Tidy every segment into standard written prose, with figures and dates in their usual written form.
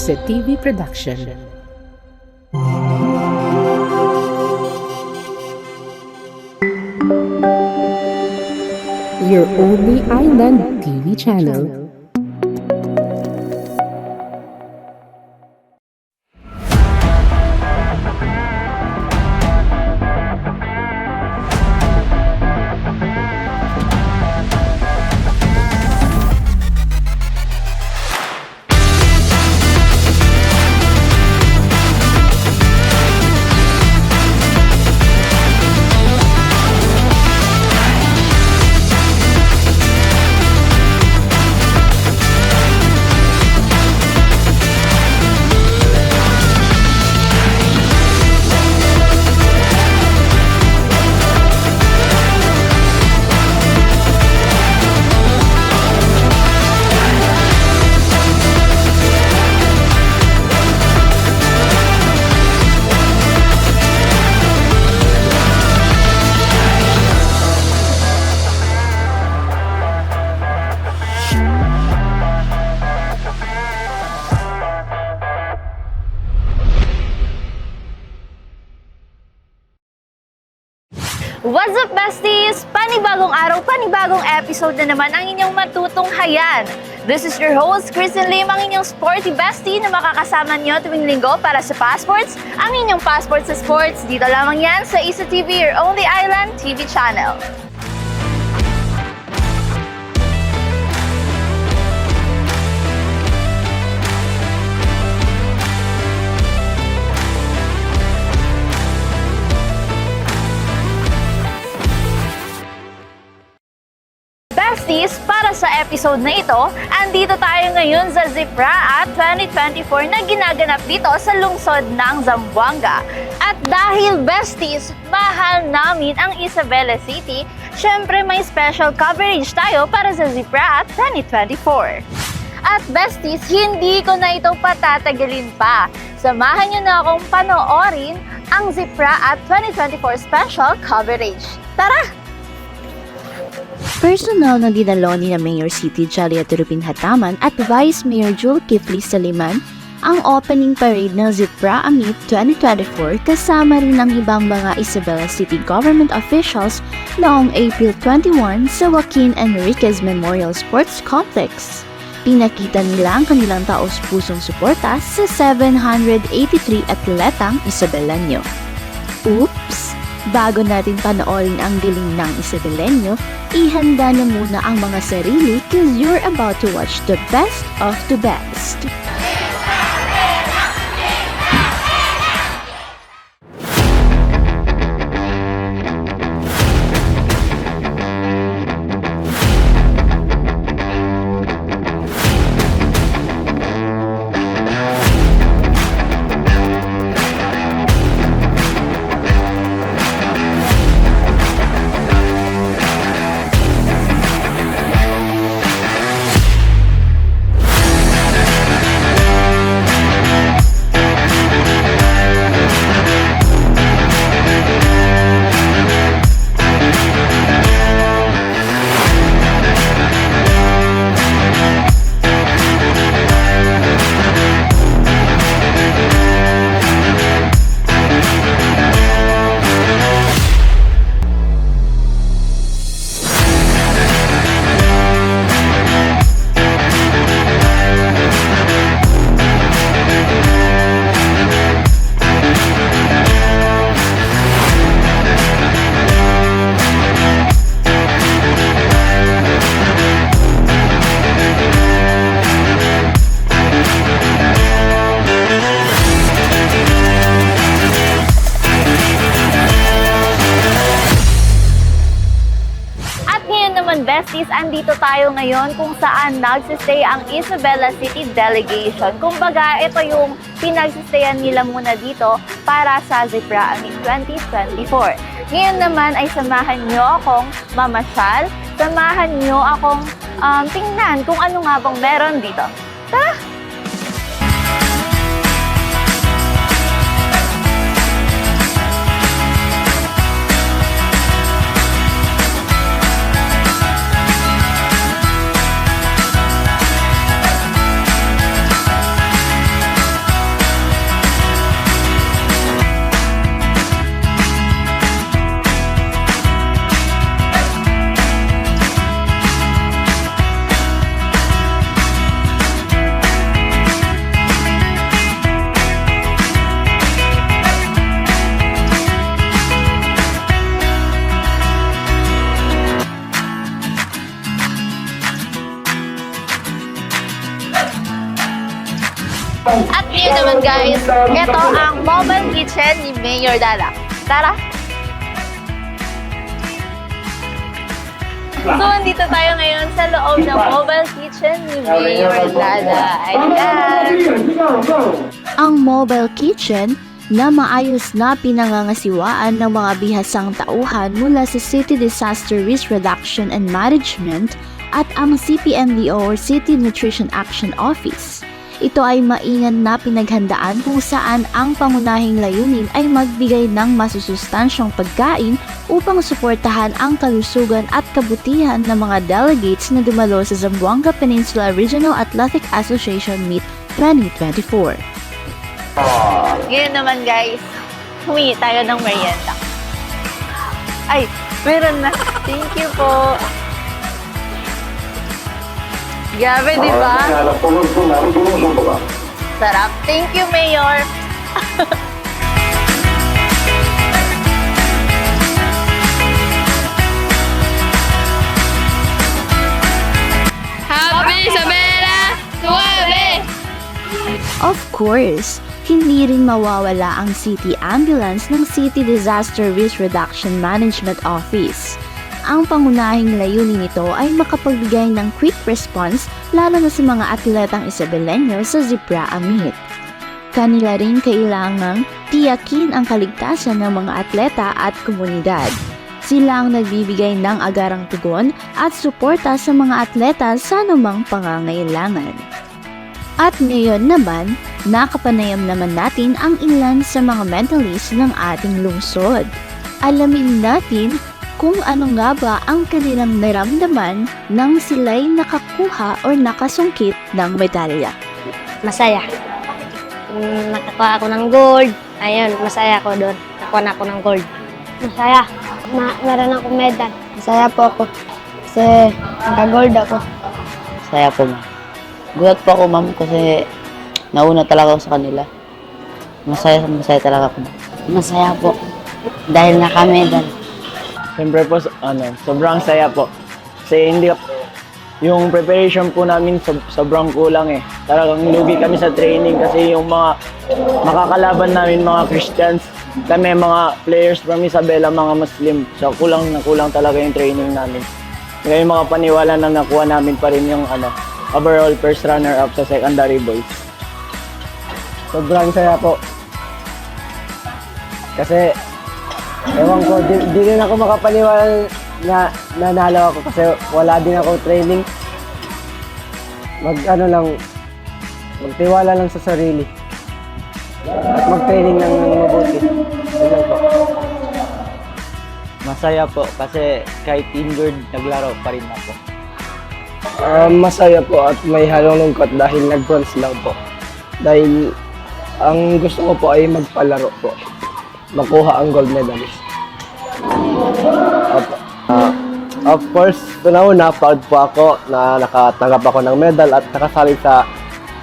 Isa TV production. Your only island TV channel. What's up, besties? Panibagong araw, panibagong episode na naman ang inyong matutunghayan. This is your host, Kristen Lim, ang inyong sporty bestie na makakasama niyo tuwing linggo para sa Passports, ang inyong passport sa sports. Dito lamang yan sa Isa TV, your only island TV channel. Besties, para sa episode na ito, andito tayo ngayon sa ZIPRA at 2024 na ginaganap dito sa lungsod ng Zamboanga. At dahil besties, mahal namin ang Isabela City, syempre may special coverage tayo para sa ZIPRA at 2024. At besties, hindi ko na ito patatagalin pa. Samahan niyo na akong panoorin ang ZIPRA at 2024 special coverage. Tara! Personal na dinalo ni na Mayor City Jaliat Rubin Hataman at Vice Mayor Jul Kifli Saliman ang opening parade ng ZIPRA Amit 2024 kasama rin ang ibang mga Isabela City government officials noong April 21 sa Joaquin Enriquez Memorial Sports Complex. Pinakita nila ang kanilang taos-pusong suporta sa 783 atletang Isabelenyo. Oops! Bago natin panoorin ang galing ng Isabelenyo, ihanda na muna ang mga sarili cause you're about to watch the best of the best. Besties, andito tayo ngayon kung saan nagsistay ang Isabela City Delegation. Kumbaga, ito yung pinagsistayan nila muna dito para sa ZIPRA Amit 2024. Ngayon naman ay samahan nyo akong mamasyal, samahan nyo akong tingnan kung ano nga bang meron dito. Tara! naman guys, ito ang mobile kitchen ni Mayor Dada. Tara! So, andito tayo ngayon sa loob ng mobile kitchen ni Mayor Dada. Ayan! Ang mobile kitchen na maayos na pinangangasiwaan ng mga bihasang tauhan mula sa City Disaster Risk Reduction and Management at ang CPNDO or City Nutrition Action Office. Ito ay maingan na pinaghandaan kung saan ang pangunahing layunin ay magbigay ng masusustansyang pagkain upang suportahan ang kalusugan at kabutihan ng mga delegates na dumalo sa Zamboanga Peninsula Regional Athletic Association Meet 2024. Ngayon naman guys, humingi tayo ng merienda. Ay, meron na. Thank you po. Grabe, di ba? Sarap. Thank you, Mayor. Happy Isabela! Suave! Of course, hindi rin mawawala ang City Ambulance ng City Disaster Risk Reduction Management Office. Ang pangunahing layunin nito ay makapagbigay ng quick response lalo na sa mga atletang Isabeleño sa Zipra Amit. Kanila rin kailangang tiyakin ang kaligtasan ng mga atleta at komunidad. Sila ang nagbibigay ng agarang tugon at suporta sa mga atleta sa anumang pangangailangan. At ngayon naman, nakapanayam naman natin ang ilan sa mga mentalists ng ating lungsod. Alamin natin kung ano nga ba ang kanilang naramdaman nang sila'y nakakuha o nakasungkit ng medalya. Masaya. Nakakuha ako ng gold. Ayun, masaya ako doon. Nakuha na ako ng gold. Masaya. Meron akong medal. Masaya po ako. Kasi naka-gold ako. Saya po, ma'am. Gulat po ako, ma'am, kasi nauna talaga ako sa kanila. Masaya talaga ako. Masaya po. Dahil naka-medal. Siyempre po, sobrang saya po. Kasi yung preparation po namin sobrang kulang eh. Talagang lugi kami sa training kasi yung mga makakalaban namin mga Christians, kami mga players from Isabela, mga Muslim. So kulang na kulang talaga yung training namin. Kaya yung mga paniwala na nakuha namin pa rin yung overall first runner-up sa secondary boys. Sobrang saya po. Kasi ewan ko, di rin ako makapaniwala na nanalo ako kasi wala din ako training. Magtiwala lang sa sarili. At mag-training ng mabuti. Yun lang po. Masaya po kasi kahit injured, naglaro pa rin ako. Masaya po at may halong lungkot dahil nag-bronze lang po. Dahil ang gusto ko po ay magpalaro po. Makuha ang gold medalist. Of course, una proud po ako na nakatanggap ako ng medal at nakasali sa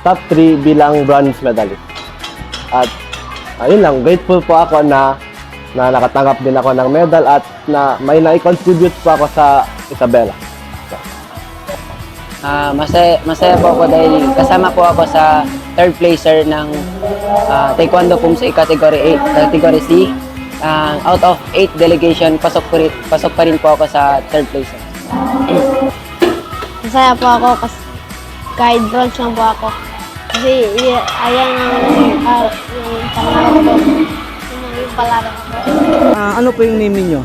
top 3 bilang bronze medalist. At ayun lang, grateful po ako na nakatanggap din ako ng medal at na may na-contribute po ako sa Isabela. Masaya po ako dahil kasama po ako sa third placer ng Taekwondo Pumsi Category C. Out of 8 delegation, pasok pa rin po ako sa third placer. Masaya po ako kasi kahit bronze lang po ako. Kasi ayan yung pangarap ko. Yung palaro ko. Ano po yung name ninyo?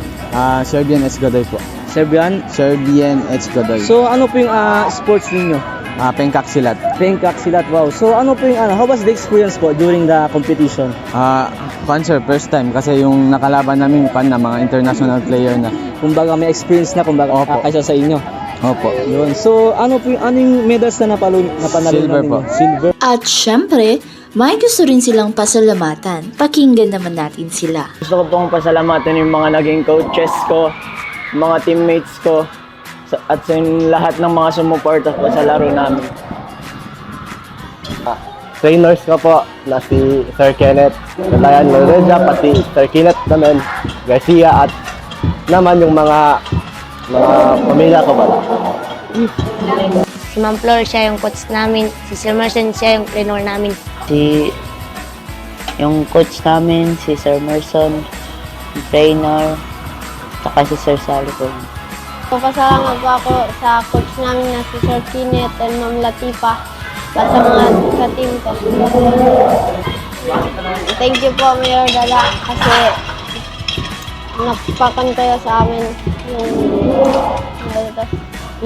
Serbian H. Godoy po. Serbian? Serbian H. Godoy. So ano po yung sports ninyo? Pengkak silat. Pengkak silat, wow. So ano po yung how was the experience po during the competition? Fun sir, first time kasi yung nakalaban namin na mga international player na. Kumbaga may experience na Opo. kaysa sa inyo. Opo. Yun. So ano yung medals na napanalo Silver ninyo? po. Silver. At syempre, may gusto rin silang pasalamatan. Pakinggan naman natin sila. Gusto ko pong pasalamatan yung mga naging coaches ko, mga teammates ko, at sa lahat ng mga sumuporta po sa laro namin. Trainers ko po na si Sir Kenneth, Natayan Loreja, pati Sir Kenneth naman, Garcia, at naman yung mga pamilya ko pala. Si Ma'am Flor, siya yung coach namin. Si Sir Marcin, siya yung trainer namin. Si Yung coach namin, si Sir Merson, yung trainer, saka si Sir Sally po. Papasalamat po ako sa coach namin na si Sir Kinet and Ma'am Latifa at sa mga ka-team ko. Thank you po, Mayor Dala, kasi napakan kayo sa amin yung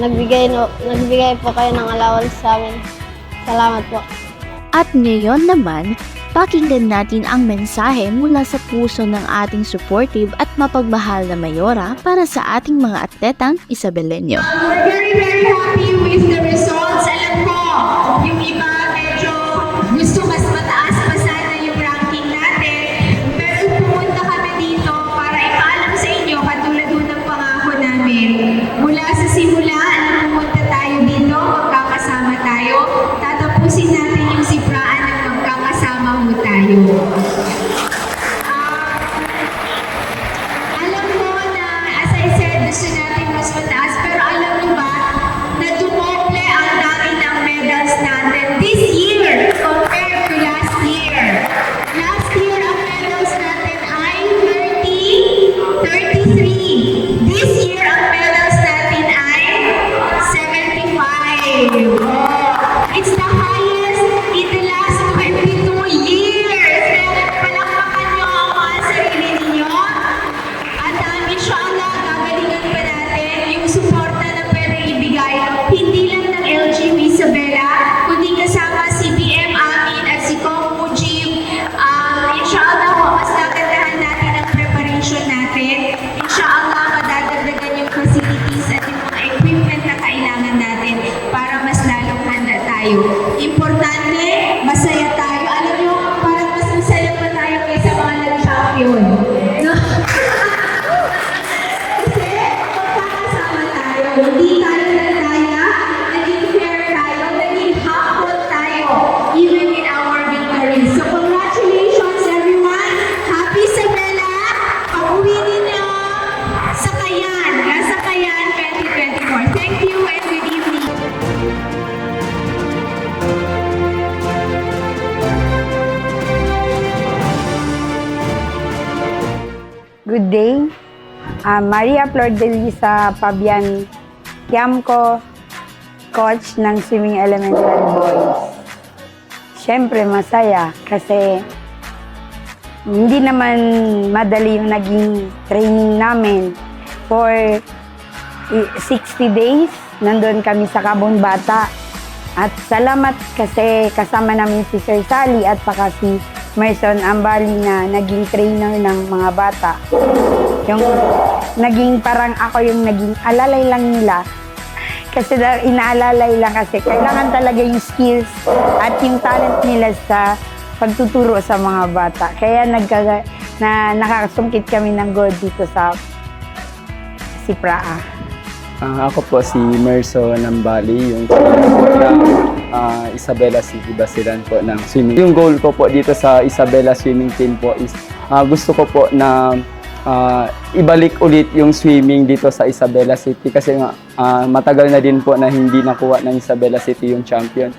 nagbigay po kayo ng allowance sa amin. Salamat po. At ngayon naman, pakinggan natin ang mensahe mula sa puso ng ating supportive at mapagmahal na mayora para sa ating mga atletang Isabelenyo. We're very, very happy with the results. Alam ko, yung iba medyo gusto mas mataas pa sana yung ranking natin. Pero pumunta kami dito para ipaalam sa inyo katulad ng pangako namin. Mula sa simula, pumunta tayo dito, magkakasama tayo. Tatapusin natin yung sipraan at magkakasama mo tayo. Alam mo na, as I said, gusto natin mas mataas, pero alam niyo ba na dumoble ang dami ng medals natin this year compared to last year. Last year, ang medals natin ay 33. This year, ang medals natin ay 75. Oh, it's the highest in the last 22 years. Kaya palakpakan niyo ang mga sarili ninyo. At inshallah, gagalingan pa natin yung suporta na pwede ibigay. Hindi lang ng LGU Isabela, kundi kasama si BM Amin at si Kong Mujib. Inshallah, mas gagandahan natin ang preparation natin. Inshallah, madadagdagan yung facilities at yung mga equipment na kailangan natin para mas lalong handa tayo. Importante, masaya tayo. Alam niyo, parang mas masaya pa tayo kaysa mga nag-champion. No? Kasi magkakasama tayo. Hindi tayo nagkaya, naging fair tayo, naging humble tayo, even in our victories. So congratulations everyone! Happy Isabela! Pag-uwi ninyo sa Kayan, nasa Kayan 2024. Thank you and good evening! Good day. Maria Flor de Lisa Fabian Kiamco, coach ng Swimming Elementary Boys. Siyempre masaya kasi hindi naman madali yung naging training namin. For 60 days, nandun kami sa Kabon Bata. At salamat kasi kasama namin si Sir Sally at saka si Merson Ambali na naging trainer ng mga bata. Yung naging parang ako yung naging alalay lang nila. Kasi inaalalay lang kasi kailangan talaga yung skills at yung talent nila sa pagtuturo sa mga bata. Kaya nakasungkit kami ng gold dito sa Sipraa. Ako po si Merso Nambali, yung Isabela City Basilan po ng swimming. Yung goal ko po dito sa Isabela Swimming Team po is gusto ko po na ibalik ulit yung swimming dito sa Isabela City kasi nga matagal na din po na hindi nakuha ng Isabela City yung champion.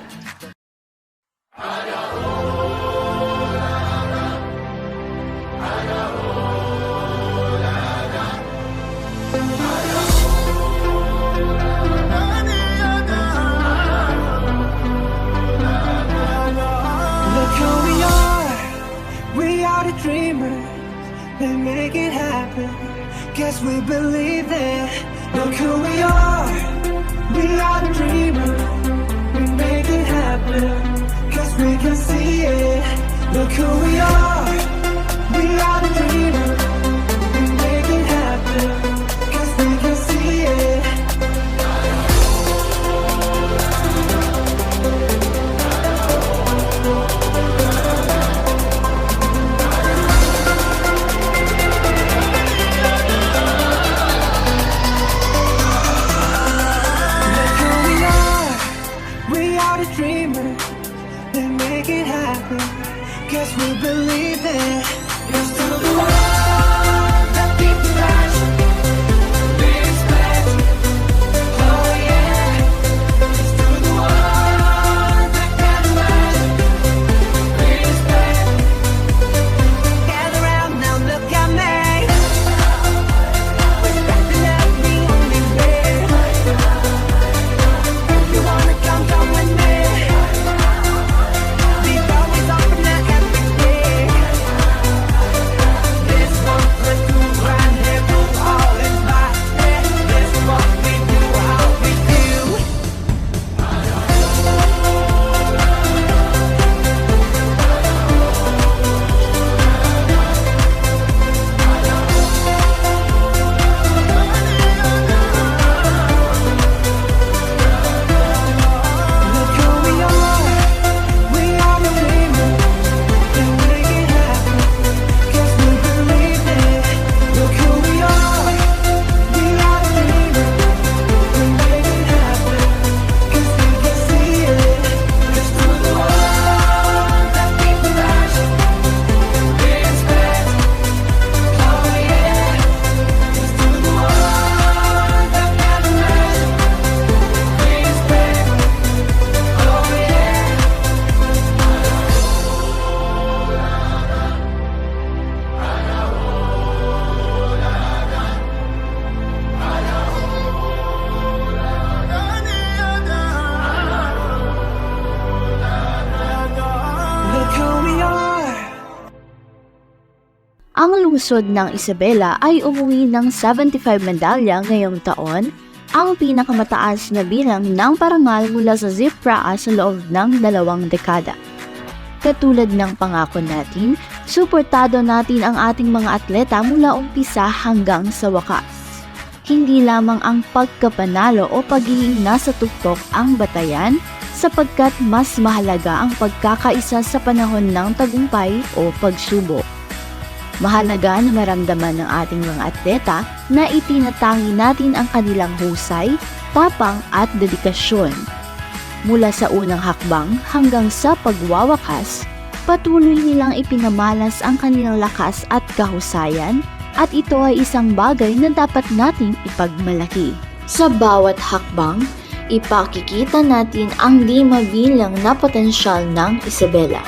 Dreamers, they make it happen. Guess we believe it. Look who we are the dreamers. We make it happen. Guess we can see it. Look who we are the dreamers. We make it happen. Guess we can see it. Dreamers, they make it happen. Guess we believe it. Here's to the world that people passion, respect. Oh yeah. Here's to the world that can imagine, respect. Ang lungsod ng Isabela ay umuwi ng 75 medalya ngayong taon, ang pinakamataas na bilang ng parangal mula sa ZIPRA sa loob ng 2 dekada. Katulad ng pangako natin, suportado natin ang ating mga atleta mula umpisa hanggang sa wakas. Hindi lamang ang pagkapanalo o pagiging nasa tuktok ang batayan, sapagkat mas mahalaga ang pagkakaisa sa panahon ng tagumpay o pagsubok. Mahalaga na maramdaman ng ating mga atleta na itinatangi natin ang kanilang husay, tapang at dedikasyon. Mula sa unang hakbang hanggang sa pagwawakas, patuloy nilang ipinamalas ang kanilang lakas at kahusayan, at ito ay isang bagay na dapat nating ipagmalaki. Sa bawat hakbang, ipakikita natin ang di mabilang na potensyal ng Isabela.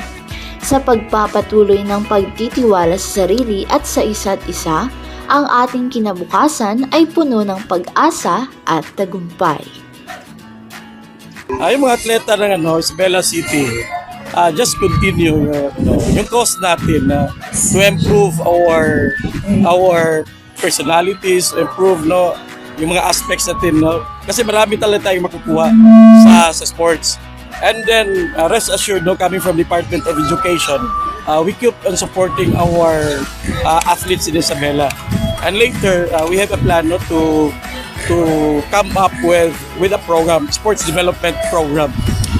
Sa pagpapatuloy ng pagtitiwala sa sarili at sa isa't isa, ang ating kinabukasan ay puno ng pag-asa at tagumpay. Yung mga atleta ng Isabela City, just continue yung cause natin to improve our personalities, improve yung mga aspects natin, kasi marami talaga tayong makukuha sa sports. And then rest assured, coming from Department of Education, we keep on supporting our athletes in Isabela. And later, we have a plan to come up with a program, sports development program.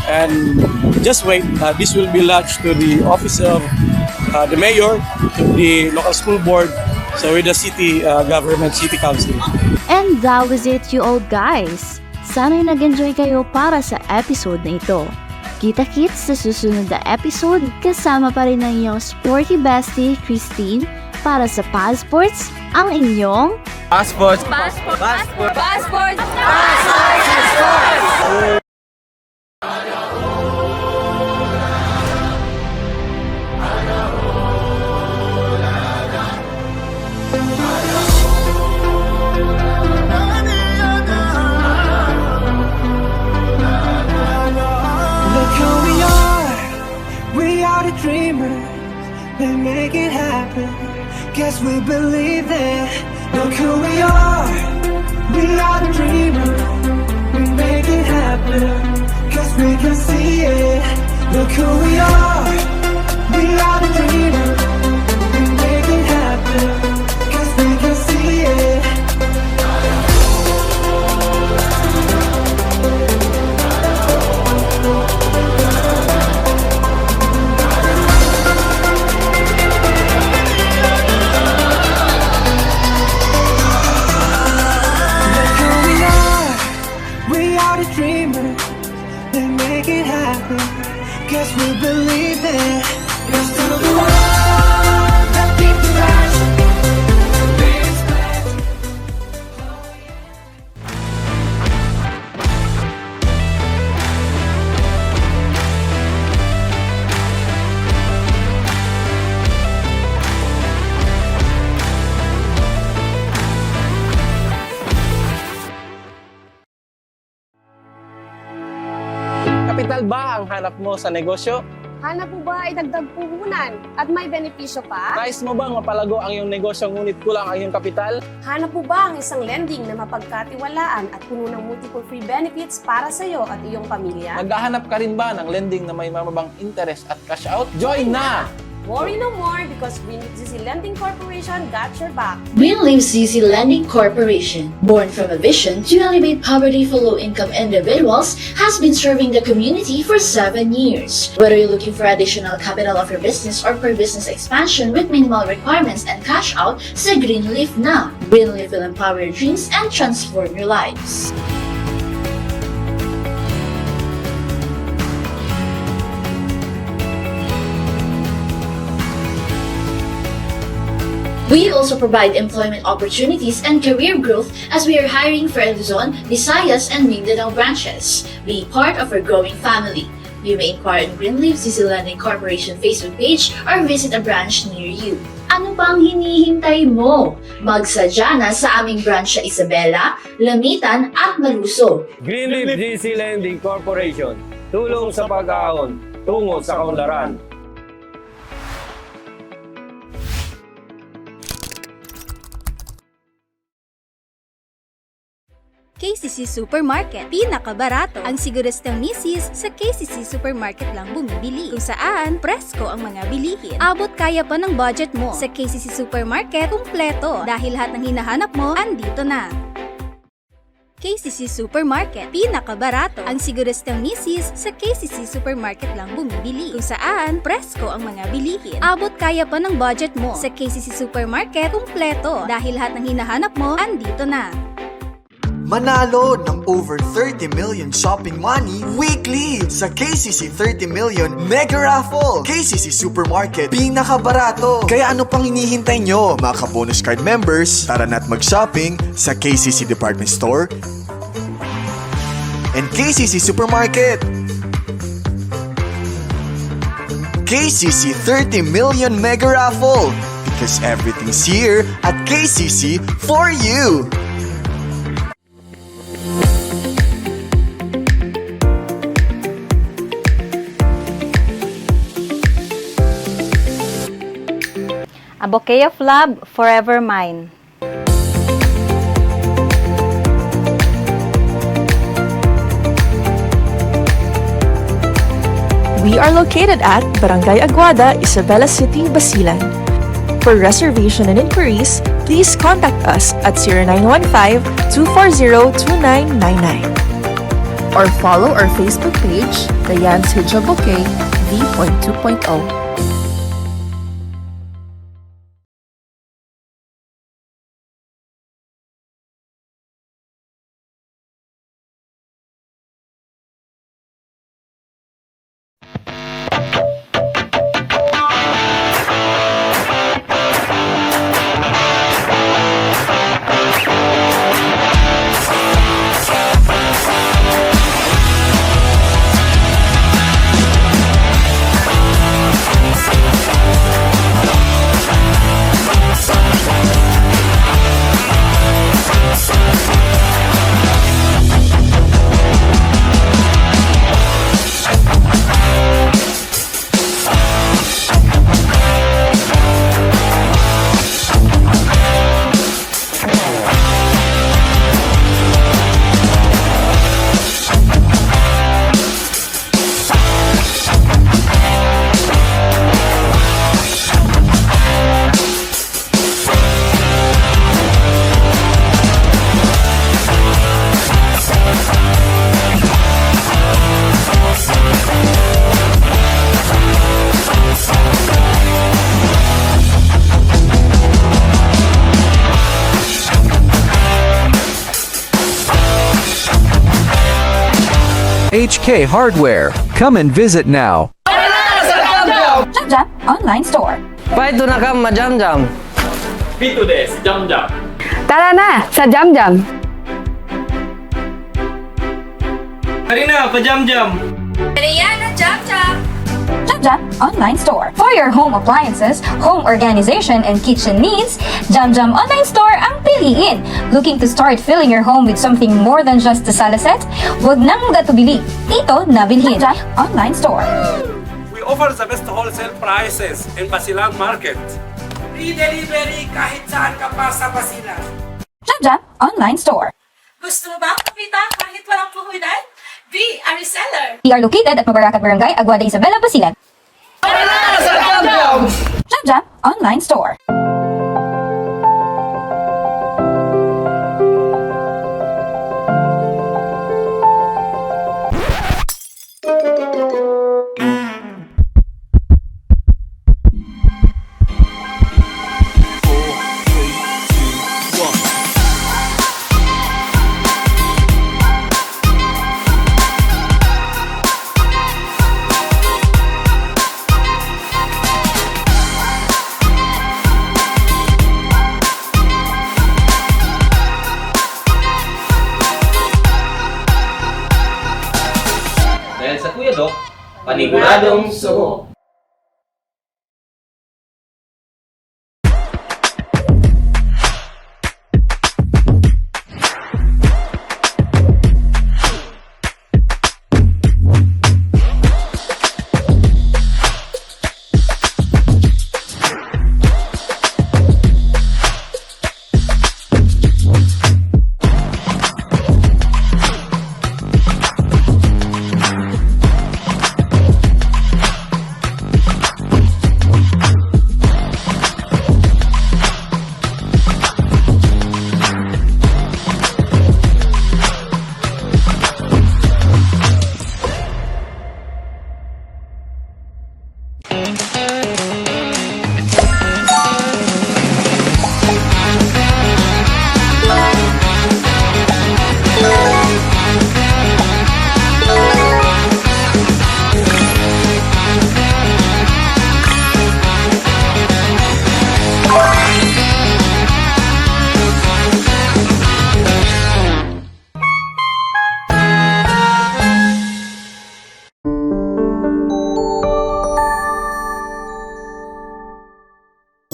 And just wait, this will be launched to the office of the mayor, to the local school board, so with the city government, city council. And that was it, you all guys. Sana'y nag-enjoy kayo para sa episode na ito. Kita-kits sa susunod na episode, kasama pa rin ng inyong sporty bestie, Christine, para sa Passports, ang inyong Passports! Look who we are the dreamers, we make it happen, guess we believe that. Look who we are the dreamers, we make it happen, guess we can see it. Look who we are the dreamers, we make it happen, guess we can see it. Dreamers, they make it happen, guess we believe it. Here's to the world that keeps the passion. Kapital ba ang hanap mo sa negosyo? Hanap mo ba ay dagdag puhunan at may benepisyo pa? Nais mo bang mapalago ang iyong negosyo ngunit kulang ang iyong kapital? Hanap mo ba ang isang lending na mapagkatiwalaan at puno ng multiple free benefits para sa iyo at iyong pamilya? Naghahanap ka rin ba ng lending na may mababang interest at cash out? Join na! Worry no more because Greenleaf ZZ Lending Corporation got your back. Greenleaf ZZ Lending Corporation, born from a vision to alleviate poverty for low-income individuals, has been serving the community for 7 years. Whether you're looking for additional capital of your business or for business expansion with minimal requirements and cash out, say Greenleaf na. Greenleaf will empower your dreams and transform your lives. We also provide employment opportunities and career growth as we are hiring for Luzon, Visayas, and Mindanao branches. Be part of our growing family. You may inquire on Greenleaf ZZ Lending Corporation Facebook page or visit a branch near you. Ano pang hinihintay mo? Magsadya na sa aming branch sa Isabela, Lamitan at Maluso. Greenleaf ZZ Lending Corporation. Tulong sa pag-aon, tungo sa kaunlaran. KCC Supermarket, pinakabarato. Ang siguristang misis sa KCC Supermarket lang bumibili. Kung saan, presko ang mga bilihin. Abot kaya pa ng budget mo. Sa KCC Supermarket, kumpleto. Dahil lahat ng hinahanap mo, andito na. KCC Supermarket, pinakabarato. Ang siguristang misis sa KCC Supermarket lang bumibili. Kung saan, presko ang mga bilihin. Abot kaya pa ng budget mo. Sa KCC Supermarket, kumpleto. Dahil lahat ng hinahanap mo, andito na. Manalo ng over 30 million shopping money weekly sa KCC 30 million Mega Raffle. KCC Supermarket, pinakabarato. Kaya ano pang hinihintay nyo, mga ka-bonus card members? Tara na't mag-shopping sa KCC Department Store and KCC Supermarket. KCC 30 million Mega Raffle, because everything's here at KCC for you. A bouquet of love, forever mine. We are located at Barangay Aguada, Isabela City, Basilan. For reservation and inquiries, please contact us at 0915-240-2999. Or follow our Facebook page, Diane's Hijab Bouquet V.2.0. HK Hardware. Come and visit now. Jamjam Online Store. Paito na ka ma-jamjam. Pito des, Jamjam. Tara na sa Jamjam. Karina, pa-Jamjam. Rihanna Jamjam. Jamjam Online Store. For your home appliances, home organization, and kitchen needs, Jamjam Online Store ang piliin. Looking to start filling your home with something more than just a sala set? Huwag nang gatubili. Ito na bilhin. Jamjam Online Store. We offer the best wholesale prices in Basilan Market. Free delivery kahit saan ka pa sa Basilan. Jamjam Online Store. Gusto mo ba kumita kahit walang puhunan? Be a reseller. We are located at Mabaracat Barangay, Aguada, Isabela, Basilan. Jamjam Online Store. Dahil sa Kuya Doc, paniguradong suho.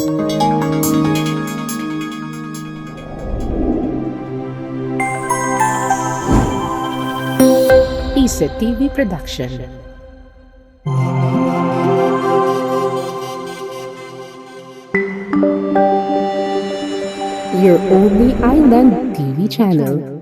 Isa TV Production. Your only island TV channel.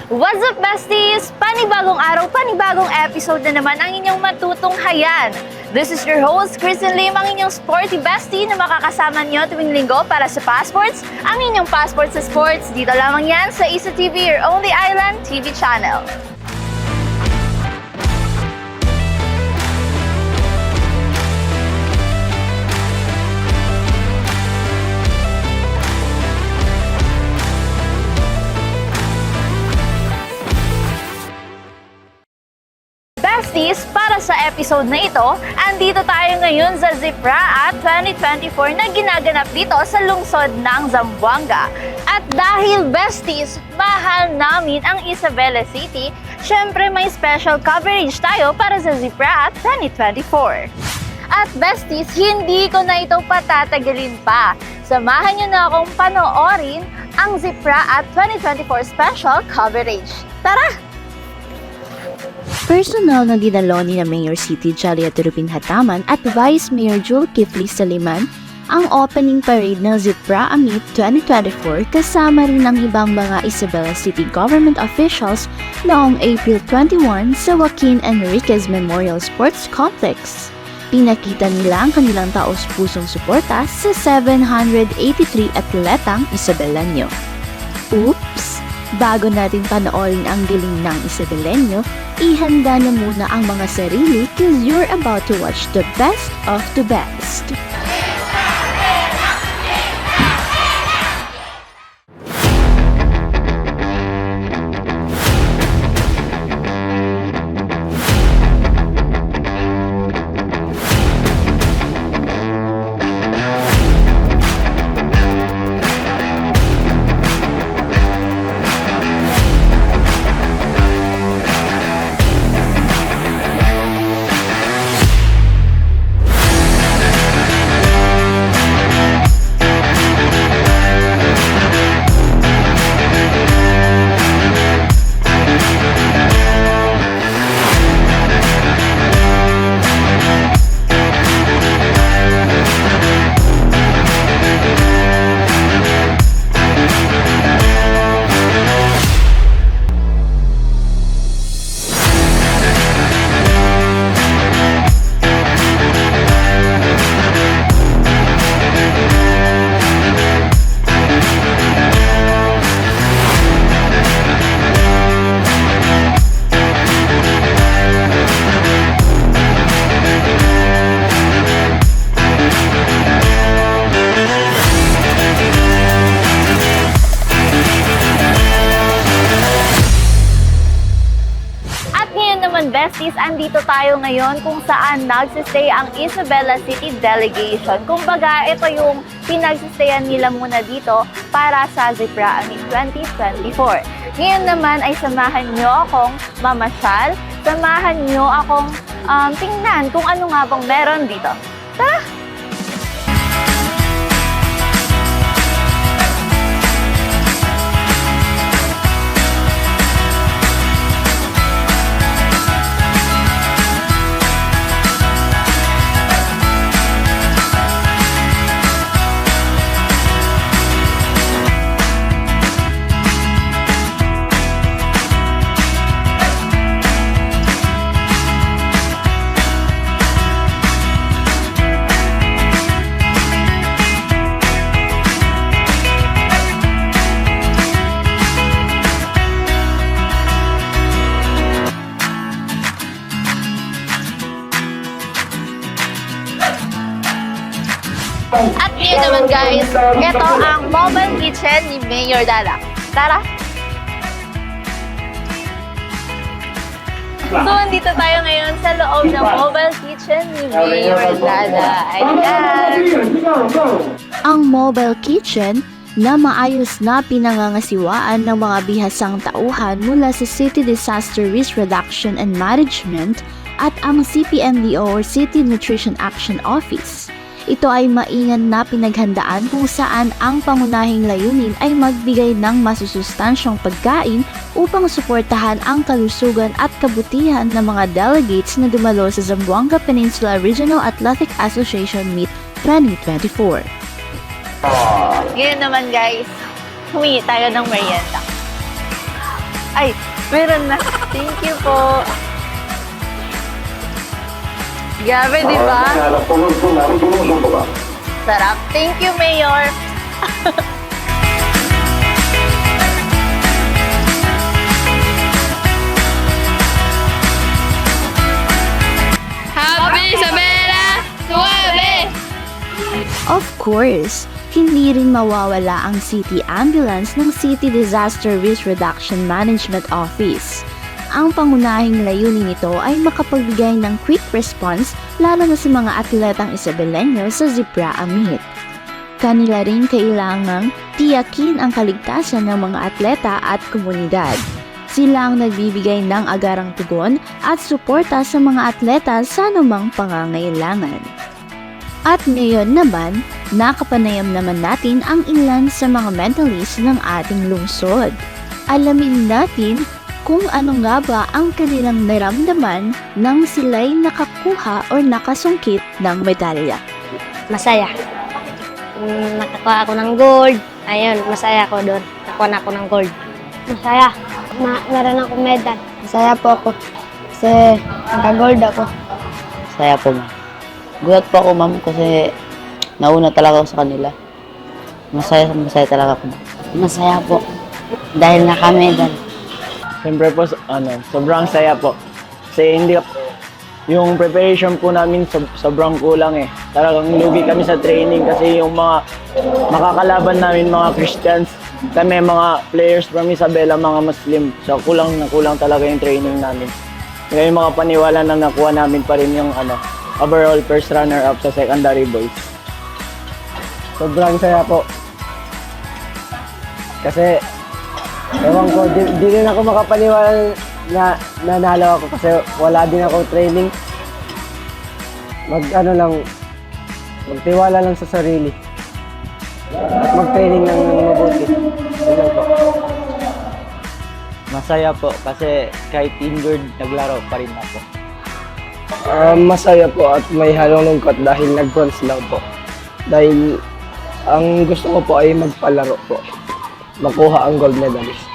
What's up, besties? Panibagong araw, panibagong episode na naman ang inyong matutunghayan. This is your host, Kristen Lim, ang inyong sporty bestie na makakasama nyo tuwing linggo para sa Passports, ang inyong passport sa sports. Dito lamang yan sa Isa TV, your only island TV channel. Besties, para sa episode na ito, andito tayo ngayon sa ZIPRA at 2024 na ginaganap dito sa lungsod ng Zamboanga. At dahil besties, mahal namin ang Isabela City, syempre may special coverage tayo para sa ZIPRA at 2024. At besties, hindi ko na ito patatagalin pa. Samahan nyo na akong panoorin ang ZIPRA at 2024 special coverage. Tara! Personal na dinalo ni Mayor City Jalia Terupin Hataman at Vice Mayor Jul Kifli Saliman ang opening parade ng ZIPRA Amit 2024 kasama rin ng ibang mga Isabela City government officials noong April 21 sa Joaquin Enriquez Memorial Sports Complex. Pinakita nila ang kanilang taos-pusong suporta sa 783 atletang Isabelanyo. Oops! Bago natin panoorin ang galing ng Isabelenyo, ihanda na muna ang mga sarili cause you're about to watch the best of the best. Besties, andito tayo ngayon kung saan nagsistay ang Isabela City Delegation. Kumbaga, ito yung pinagsistayan nila muna dito para sa ZIPRA Amit 2024. Ngayon naman ay samahan nyo akong mamasyal, samahan nyo akong tingnan kung ano nga bang meron dito. Tara! At ngayon naman guys, ito ang mobile kitchen ni Mayor Dada. Tara! So, andito tayo ngayon sa loob ng mobile kitchen ni Mayor Dada. Ayan! Ang mobile kitchen na maayos na pinangangasiwaan ng mga bihasang tauhan mula sa City Disaster Risk Reduction and Management at ang CPNDO or City Nutrition Action Office. Ito ay maingat na pinaghandaan kung saan ang pangunahing layunin ay magbigay ng masusustansyang pagkain upang suportahan ang kalusugan at kabutihan ng mga delegates na dumalo sa Zamboanga Peninsula Regional Athletic Association Meet 2024. Ngayon naman guys, humingi tayo ng merienda. Ay, meron na. Thank you po. Grabe, di ba? Sarap. Thank you, Mayor. Happy Isabela! Suave! Of course, hindi rin mawawala ang City Ambulance ng City Disaster Risk Reduction Management Office. Ang pangunahing layunin nito ay makapagbigay ng quick response lalo na sa mga atletang Isabelenyo sa Zipra Amit. Kanila rin kailangang tiyakin ang kaligtasan ng mga atleta at komunidad. Sila ang nagbibigay ng agarang tugon at suporta sa mga atleta sa anumang pangangailangan. At ngayon naman, nakapanayam naman natin ang ilan sa mga mentalists ng ating lungsod. Alamin natin kung ano nga ba ang kanilang naramdaman nang sila'y nakakuha o nakasungkit ng medalya. Masaya. Nakakuha ako ng gold. Ayun, masaya ako doon. Nakakuha na ako ng gold. Masaya. Meron ako medal. Masaya po ako. Kasi naka-gold ako. Masaya po, ma'am. Gulat po ako, ma'am, kasi nauna talaga ako sa kanila. Masaya talaga po. Masaya po. Dahil naka-medal. Siyempre po, sobrang saya po. Kasi yung preparation po namin sobrang kulang eh. Talagang lugi kami sa training kasi yung mga makakalaban namin mga Christians, kami mga players from Isabela, mga Muslim. So kulang talaga yung training namin. Kaya yung mga paniwala na nakuha namin pa rin yung overall first runner-up sa secondary boys. Sobrang saya po. Kasi ewan ko, di rin ako makapaniwala na nanalo ako kasi wala din ako training. Magtiwala lang sa sarili. At mag-training ng mabuti. Ganun po. Masaya po kasi kahit injured, naglaro pa rin ako. Masaya po at may halong lungkot dahil nag-bronze lang po. Dahil ang gusto ko po ay magpalaro po. Makuha ang gold medalist.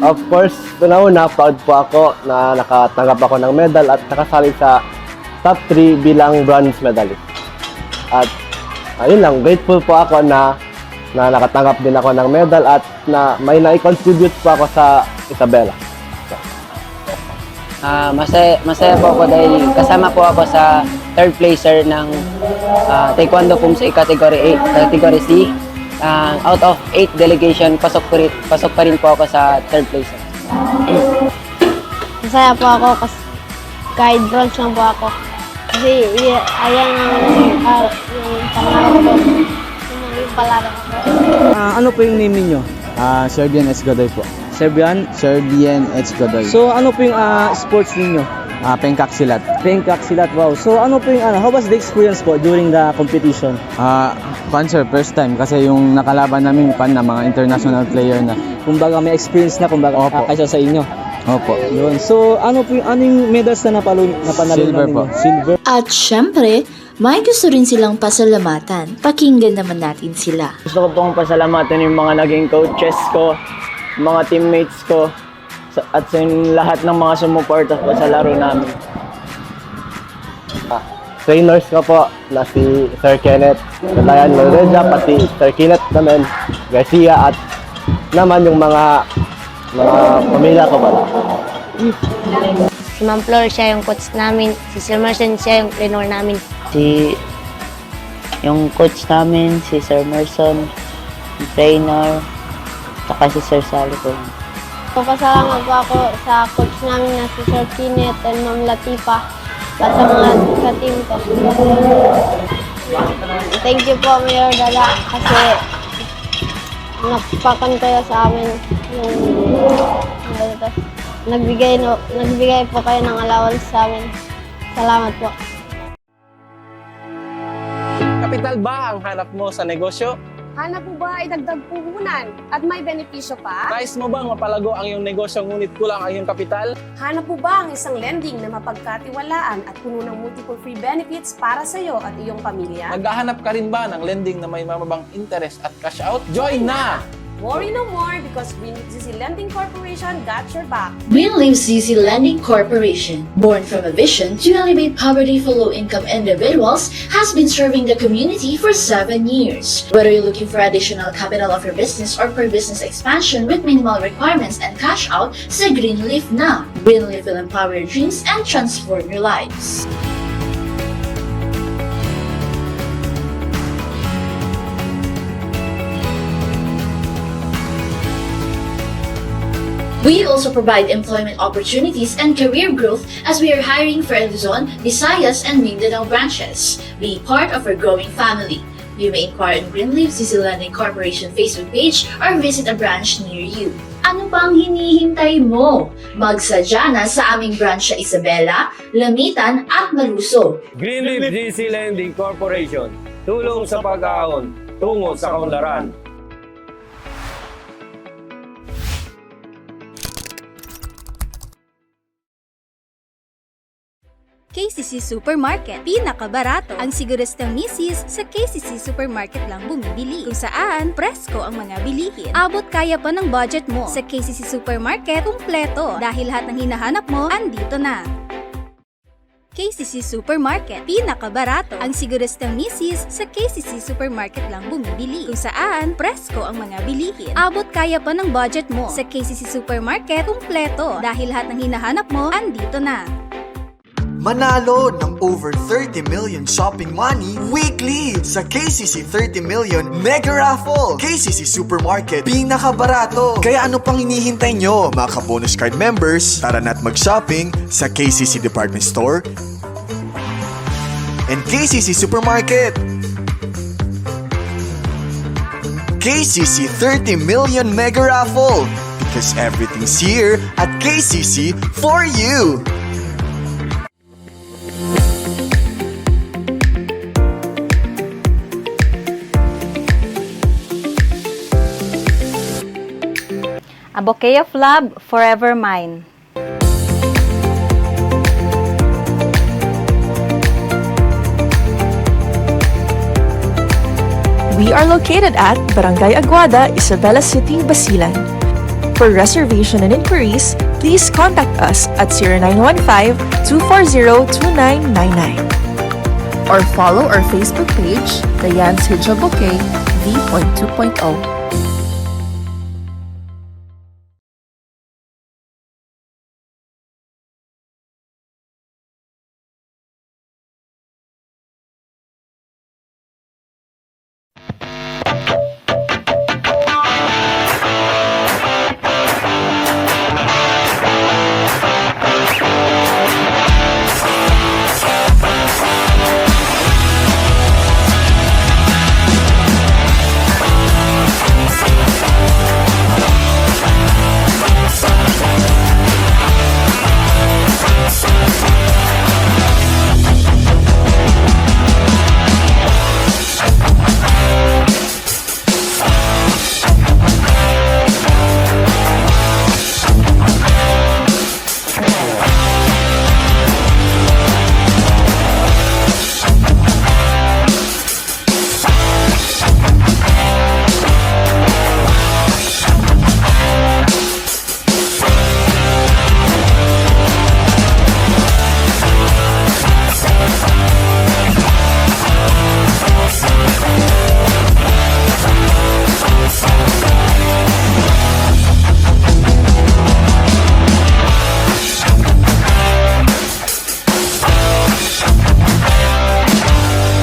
Of course, una proud po ako na nakatanggap ako ng medal at nakasali sa top 3 bilang bronze medalist. At ayun lang, grateful po ako na nakatanggap din ako ng medal at na may na-contribute po ako sa Isabela. Masaya po ako dahil kasama po ako sa third placer ng Taekwondo Pumsi Category C. Out of 8 delegation, pasok pa rin po ako sa third placer. Masaya po ako kasi kahit bronze lang po ako. Kasi ayan yung pangarap ko. Yung palaro ko. Ano po yung name ninyo? Serbian H. Godoy po. Serbian H. Godoy. So ano po yung sports ninyo? Pengkak silat. Pengkak silat, wow. So ano po yung how was the experience po during the competition? Fun sir, first time kasi yung nakalaban namin na mga international player na. Kumbaga may experience na kaysa sa inyo. Opo. Yun. So ano yung medals na napanalo Silver ninyo? po. Silver. At syempre, may gusto rin silang pasalamatan. Pakinggan naman natin sila. Gusto ko pong pasalamatan yung mga naging coaches ko, mga teammates ko, at sa lahat ng mga sumuporta po sa laro namin. Trainers ko po na si Sir Kenneth, Katayan Loreja, pati Sir Kenneth naman, Garcia at naman yung mga pamilya ko pala. Si Ma'am Flor, siya yung coach namin. Si Sir Marcin, siya yung trainer namin. Yung coach namin, si Sir Merson, yung trainer, saka si Sir Sally po. Pasalamat po ako sa coach namin na si Sir Kenneth and Ma'am Latifa at sa mga ka-team ko. Thank you po, Mayor Dada, kasi napakan kayo sa amin yung nagbigay po kayo ng allowance sa amin. Salamat po. Kapital ba ang hanap mo sa negosyo? Hanap mo ba ay dagdag puhunan at may benepisyo pa? Nais mo bang mapalago ang iyong negosyo ngunit kulang ang iyong kapital? Hanap mo ba ang isang lending na mapagkatiwalaan at puno ng multiple free benefits para sa iyo at iyong pamilya? Naghahanap ka rin ba ng lending na may mababang interest at cash out? Join na! Worry no more because Greenleaf ZZ Lending Corporation got your back. Greenleaf ZZ Lending Corporation, born from a vision to alleviate poverty for low-income individuals, has been serving the community for 7 years. Whether you're looking for additional capital of your business or for business expansion with minimal requirements and cash out, say Greenleaf na. Greenleaf will empower your dreams and transform your lives. We also provide employment opportunities and career growth as we are hiring for Luzon, Visayas, and Mindanao branches. Be part of our growing family. You may inquire on Greenleaf ZZ Lending Corporation Facebook page or visit a branch near you. Ano pang hinihintay mo? Magsadya na sa aming branch sa Isabela, Lamitan at Maluso. Greenleaf ZZ Lending Corporation. Tulong sa pag-aahon, tungo sa kaunlaran. KCC Supermarket, pinakabarato. Ang siguristang misis sa KCC Supermarket lang bumibili. Kung saan, presko ang mga bilihin. Abot kaya pa ng budget mo. Sa KCC Supermarket, kumpleto. Dahil lahat ng hinahanap mo, andito na. KCC Supermarket, pinakabarato. Ang siguristang misis sa KCC Supermarket lang bumibili. Kung saan, presko ang mga bilihin. Abot kaya pa ng budget mo. Sa KCC Supermarket, kumpleto. Dahil lahat ng hinahanap mo, andito na. Manalo ng over 30 million shopping money weekly sa KCC 30 Million Mega Raffle. KCC Supermarket, pinakabarato. Kaya ano pang hinihintay nyo, mga ka-bonus card members? Tara na't mag-shopping sa KCC Department Store and KCC Supermarket. KCC 30 Million Mega Raffle, because everything's here at KCC for you. A bouquet of love, forever mine. We are located at Barangay Aguada, Isabela City, Basilan. For reservation and inquiries, please contact us at 0915-240-2999. Or follow our Facebook page, The Yan Tidja Bouquet V.2.0.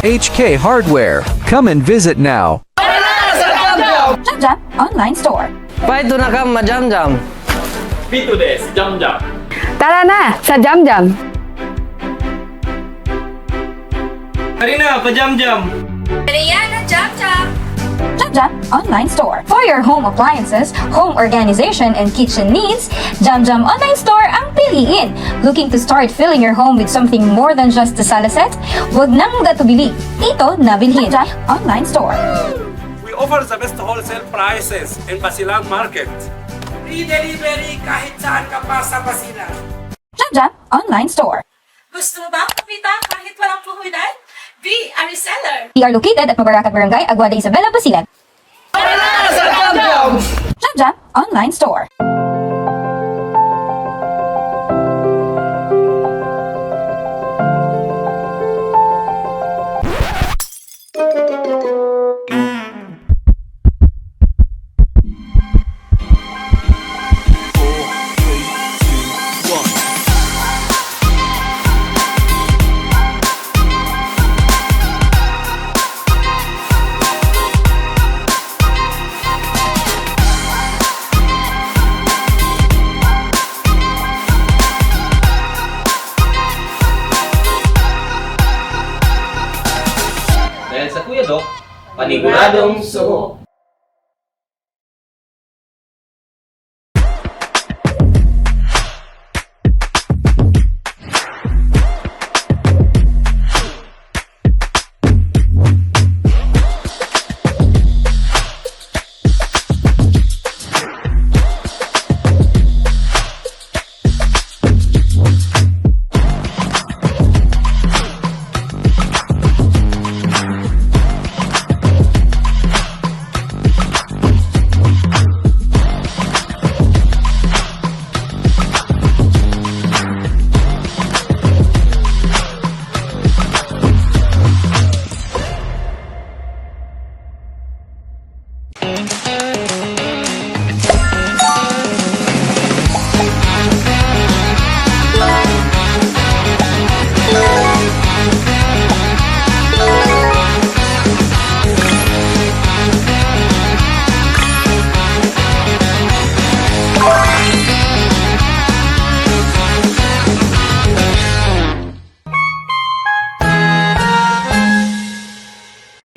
HK Hardware. Come and visit now. Jam Jam Online Store. Paito na ka, ma-Jam Jam. Pito des, Jam Jam. Tara na sa Jam Jam. Karina, pa-Jam Jam. Mariana Jam Jam. Jam Jam Online Store. For your home appliances, home organization, and kitchen needs, Jam Jam Online Store ang piliin. Looking to start filling your home with something more than just a sala set? Huwag nang gatubili. Dito na bilhin. Jam Jam Online Store. We offer the best wholesale prices in Basilan Market. Free delivery kahit saan ka pa sa Basilan. Jam Jam Online Store. Gusto mo ba kumita kahit walang puhunan? Be a reseller. We are located at Mabaracat Barangay, Aguada, Isabela, Basilan. Jam Jam Online Store. Dahil sa Kuya Doc, paniguradong suho.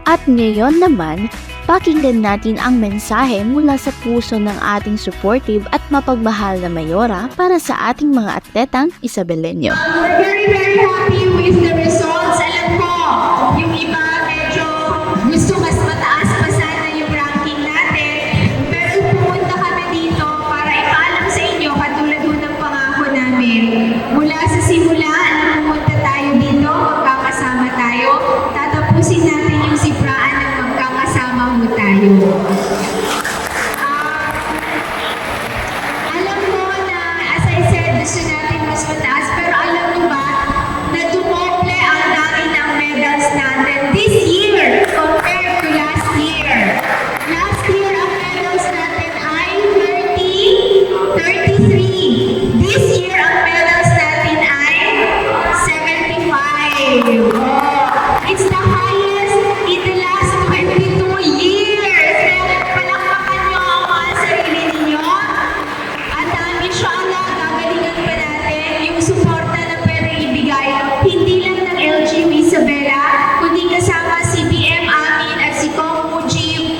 At ngayon naman, pakinggan natin ang mensahe mula sa puso ng ating supportive at mapagmahal na mayora para sa ating mga atletang Isabelenyo. We're very, very happy with the results. Alam ko, yung iba medyo gusto mas mataas pa sana yung ranking natin. Pero pumunta kami dito para ipaalam sa inyo katulad ng pangako namin. Mula sa simula, pumunta tayo dito, magkakasama tayo. Tatapusin natin yung sipraan at magkakasama mo tayo. Alam mo na, as I said, gusto natin mas mataas, pero alam mo ba na dumoble ang dami ng medals natin this year compared to last year. Last year, ang medals natin ay 33. This year, ang medals natin ay 75. It's the highest in the last 22 years. Palakpakan nyo ang mga sarili ninyo. At inshallah, gagalingan pa natin yung suporta na pwede ibigay. Hindi lang ng LGU Isabela, kundi kasama si BM Amin at si Kong Mujib.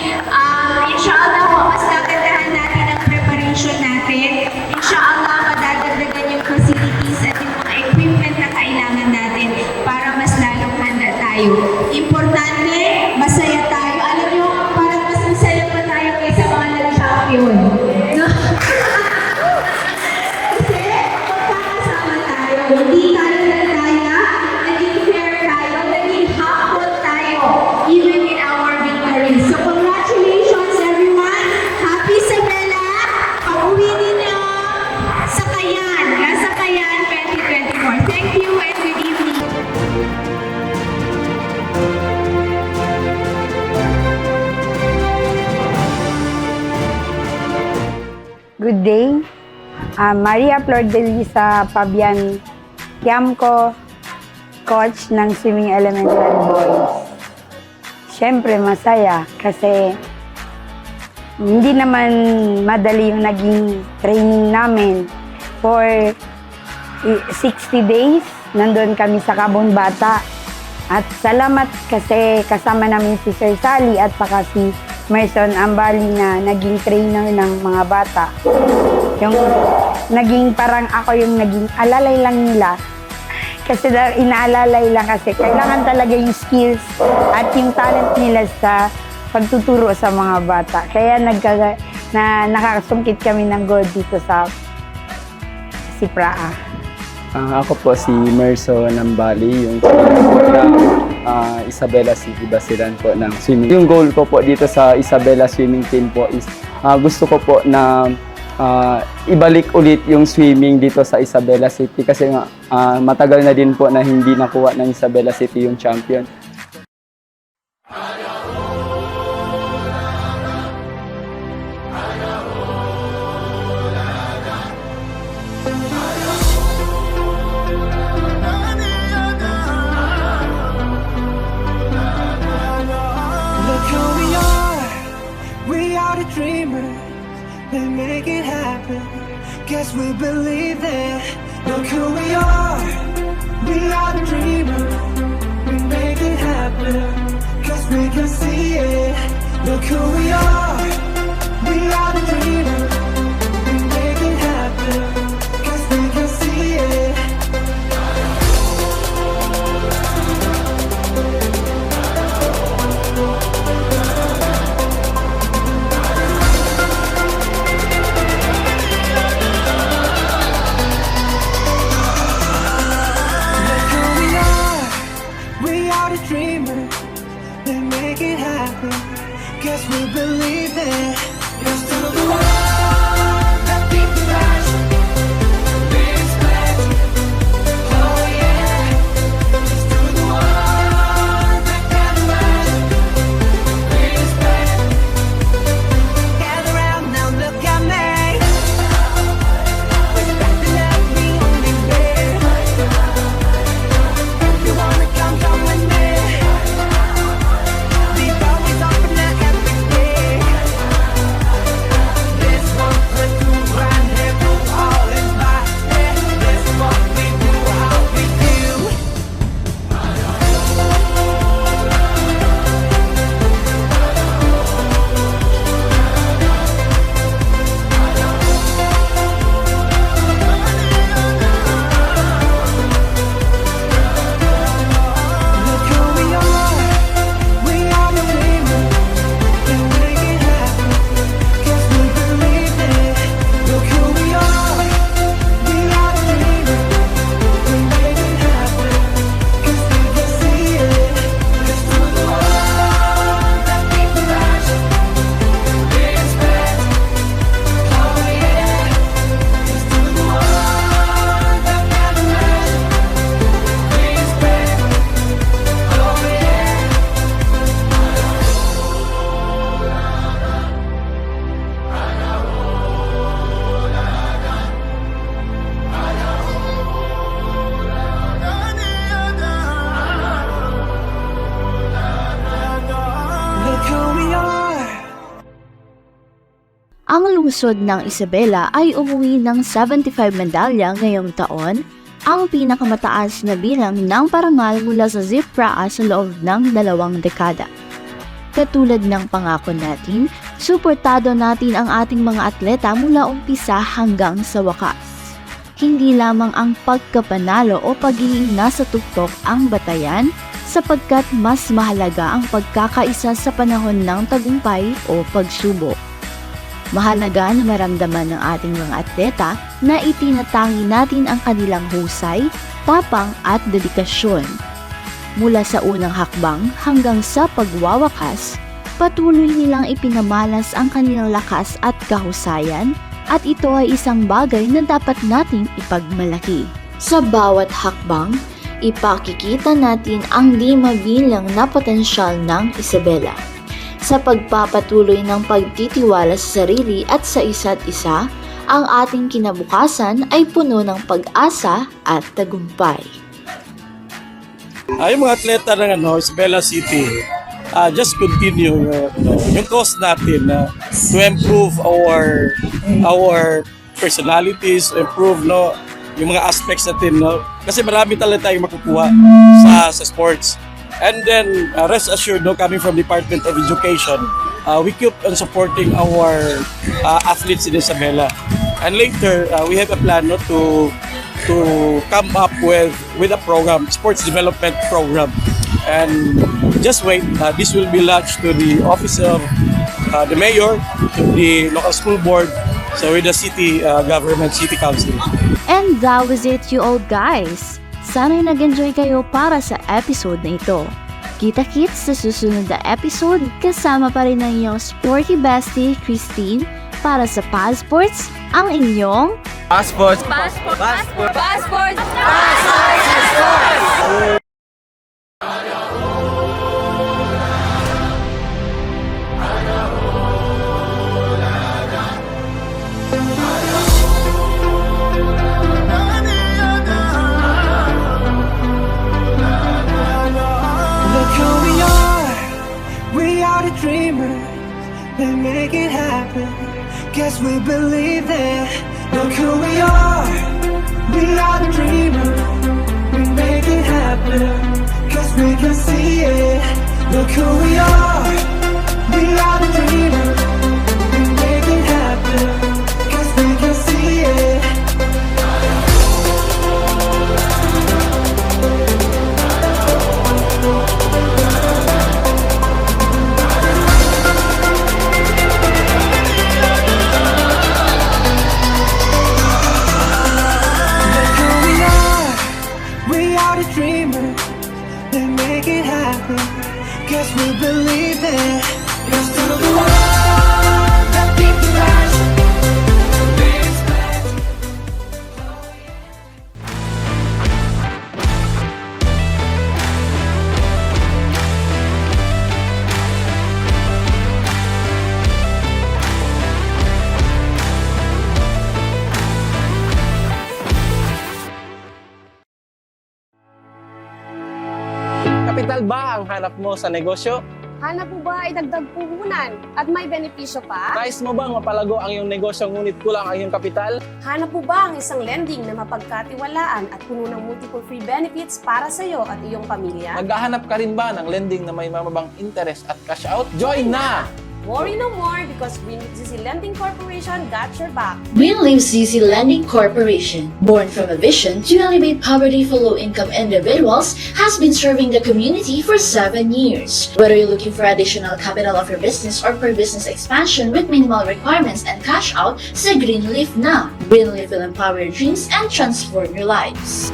Inshallah, mas nagandahan natin ang preparation natin. Inshallah, madadagdagan yung facilities at yung mga equipment na kailangan natin para mas lalong handa tayo. Importante, masaya tayo. Alam nyo, parang mas masaya pa tayo kaysa mga nag-champion. No? Kasi magkakasama tayo. Hindi tayo nagdaya, naging fair tayo, naging hapon tayo, even in our victories. So congratulations everyone! Happy Isabela! Pag-uwi ninyo sa Kayan, nasa Kayan 2024. Thank you and good evening! Good day. Maria Flor de Lisa Fabian Kiamco, coach ng Swimming Elementary Boys. Siyempre, masaya kasi hindi naman madali yung naging training namin. For 60 days, nandun kami sa Kabon Bata. At salamat kasi kasama namin si Sir Sally at saka si Merson Ambali na naging trainer ng mga bata. Yung naging parang ako yung naging alalay lang nila. Kasi inaalalay lang kasi kailangan talaga yung skills at yung talent nila sa pagtuturo sa mga bata. Kaya nakakasungkit kami ng gold dito sa Praa. Ako po si Merson Ambali, yung Isabela City Basilan po ng swimming. Yung goal ko po dito sa Isabela Swimming Team po is gusto ko po na ibalik ulit yung swimming dito sa Isabela City kasi nga matagal na din po na hindi nakuha ng Isabela City yung champion. We make it happen, guess we believe it. Look who we are the dreamers. We make it happen, guess we can see it. Look who we are the dreamers. We make it happen, guess we can see it. Dreamers, they make it happen. Guess we believe it. Here's to the world that beat the rush. Respect, oh yeah. Here's to the world that can rush. Respect. Gather round now, look at me. Respect and love me only way. If you wanna come with me. Ang lungsod ng Isabela ay umuwi ng 75 medalya ngayong taon, ang pinakamataas na bilang ng parangal mula sa Zipraa sa loob ng 2 dekada. Katulad ng pangako natin, suportado natin ang ating mga atleta mula umpisa hanggang sa wakas. Hindi lamang ang pagkapanalo o pagiging nasa tuktok ang batayan, sapagkat mas mahalaga ang pagkakaisa sa panahon ng tagumpay o pagsubok. Mahalaga na maramdaman ng ating mga atleta na itinatangi natin ang kanilang husay, tapang at dedikasyon. Mula sa unang hakbang hanggang sa pagwawakas, patuloy nilang ipinamalas ang kanilang lakas at kahusayan, at ito ay isang bagay na dapat nating ipagmalaki. Sa bawat hakbang, ipakikita natin ang di mabilang na potensyal ng Isabela. Sa pagpapatuloy ng pagtitiwala sa sarili at sa isa't isa, ang ating kinabukasan ay puno ng pag-asa at tagumpay. Yung mga atleta ng Isabela City, just continue yung cause natin to improve our personalities, improve yung mga aspects natin, kasi marami talaga tayong makukuha sa sports. And then rest assured, coming from Department of Education, we keep on supporting our athletes in Isabela. And later, we have a plan to come up with a program, sports development program. And just wait, this will be launched to the office of the mayor, to the local school board, so with the city government, city council. And that was it, you old guys. Sana'y nag-enjoy kayo para sa episode na ito. Kita-kits sa susunod na episode, kasama pa rin ng inyong sporty bestie, Christine, para sa Passports, ang inyong Passports! Look who we are the dreamers, we make it happen, guess we believe that. Look who we are the dreamers, we make it happen, guess we can see it. Look who we are the dreamers, we make it happen, guess we can see it. Dreamers, they make it happen, guess we believe it. Let's do the world that beat the passion. Kapital ba ang hanap mo sa negosyo? Hanap mo ba ay dagdag puhunan at may benepisyo pa? Nais mo bang mapalago ang iyong negosyo ngunit kulang ang iyong kapital? Hanap mo ba ang isang lending na mapagkatiwalaan at puno ng multiple free benefits para sa iyo at iyong pamilya? Maghahanap ka rin ba ng lending na may mababang interest at cash out? Join na! Worry no more because Greenleaf ZZ Lending Corporation got your back. Greenleaf ZZ Lending Corporation, born from a vision to elevate poverty for low-income individuals, has been serving the community for 7 years. Whether you're looking for additional capital of your business or for business expansion with minimal requirements and cash out, sa Greenleaf na. Greenleaf will empower your dreams and transform your lives.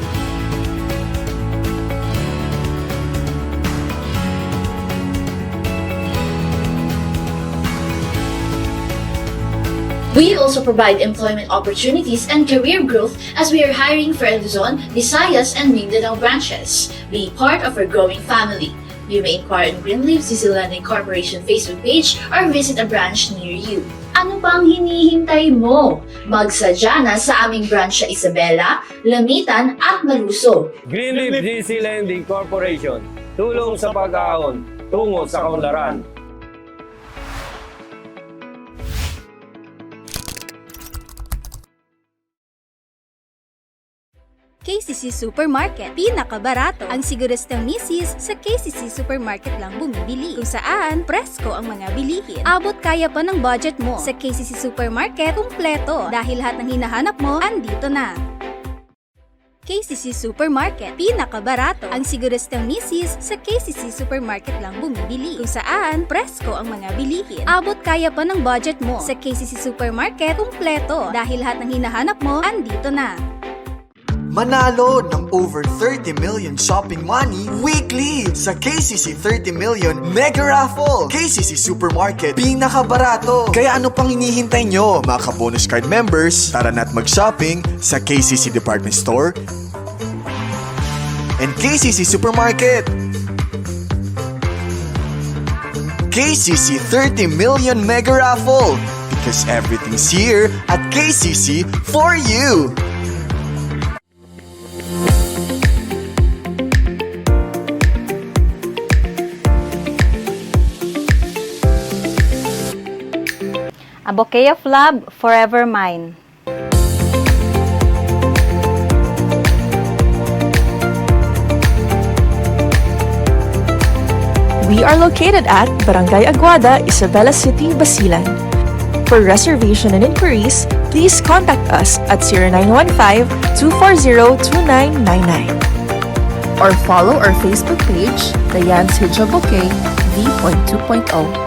We also provide employment opportunities and career growth as we are hiring for Luzon, Visayas, and Mindanao branches. Be part of our growing family. You may inquire on Greenleaf ZZ Lending Corporation Facebook page or visit a branch near you. Ano pang hinihintay mo? Magsadya na sa aming branch sa Isabela, Lamitan, at Maluso. Greenleaf ZZ Lending Corporation. Tulong sa pag-aahon, tungo sa kaunlaran. KCC Supermarket. Pinakabarato. Ang siguristang misis sa KCC Supermarket lang bumibili. Kung saan, presko ang mga bilihin. Abot kaya pa ng budget mo. Sa KCC Supermarket, kumpleto. Dahil lahat ng hinahanap mo, andito na. KCC Supermarket. Pinakabarato. Ang siguristang misis sa KCC Supermarket lang bumibili. Kung saan, presko ang mga bilihin. Abot kaya pa ng budget mo. Sa KCC Supermarket, kumpleto. Dahil lahat ng hinahanap mo, andito na. Manalo ng over 30 million shopping money weekly sa KCC 30 million Mega Raffle. KCC Supermarket, pinakabarato. Kaya ano pang hinihintay nyo, mga ka-bonus card members? Tara na't mag-shopping sa KCC Department Store and KCC Supermarket. KCC 30 million Mega Raffle, because everything's here at KCC for you. A bouquet of love, forever mine. We are located at Barangay Aguada, Isabela City, Basilan. For reservation and inquiries, please contact us at 0915-240-2999. Or follow our Facebook page, The Yans Hijab Bouquet V.2.0.